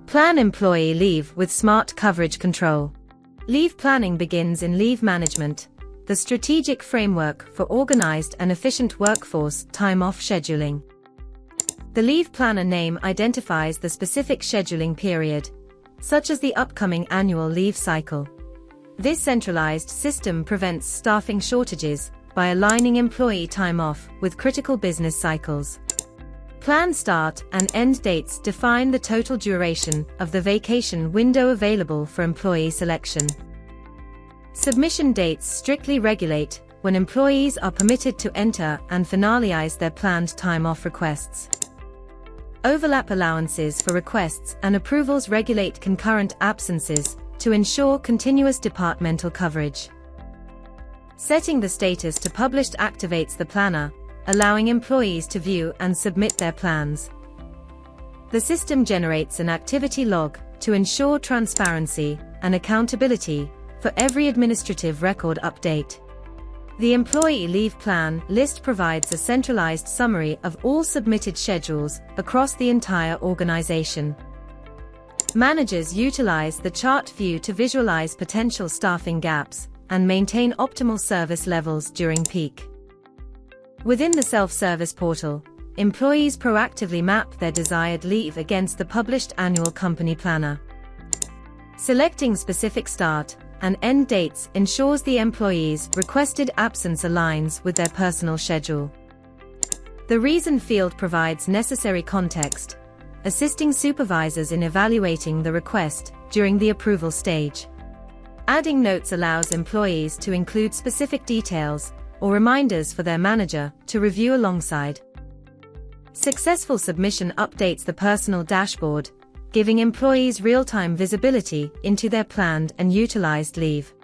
Plan employee leave with smart coverage control. Leave planning begins in leave management, the strategic framework for organized and efficient workforce time-off scheduling. The leave planner name identifies the specific scheduling period, such as the upcoming annual leave cycle. This centralized system prevents staffing shortages by aligning employee time off with critical business cycles. Plan start and end dates define the total duration of the vacation window available for employee selection. Submission dates strictly regulate when employees are permitted to enter and finalize their planned time-off requests. Overlap allowances for requests and approvals regulate concurrent absences to ensure continuous departmental coverage. Setting the status to published activates the planner, allowing employees to view and submit their plans. The system generates an activity log to ensure transparency and accountability for every administrative record update. The employee leave plan list provides a centralized summary of all submitted schedules across the entire organization. Managers utilize the chart view to visualize potential staffing gaps and maintain optimal service levels during peak. Within the self-service portal, employees proactively map their desired leave against the published annual company planner. Selecting specific start and end dates ensures the employee's requested absence aligns with their personal schedule. The reason field provides necessary context, assisting supervisors in evaluating the request during the approval stage. Adding notes allows employees to include specific details or reminders for their manager to review alongside. Successful submission updates the personal dashboard, giving employees real-time visibility into their planned and utilized leave.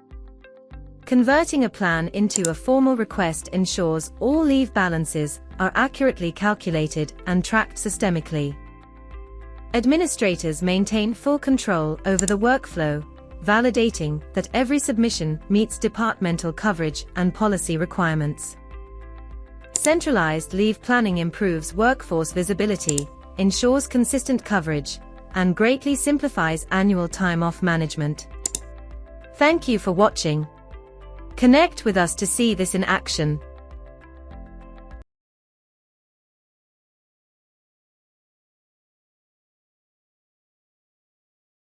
Converting a plan into a formal request ensures all leave balances are accurately calculated and tracked systemically. Administrators maintain full control over the workflow, validating that every submission meets departmental coverage and policy requirements. Centralized leave planning improves workforce visibility, ensures consistent coverage, and greatly simplifies annual time-off management. Thank you for watching. Connect with us to see this in action.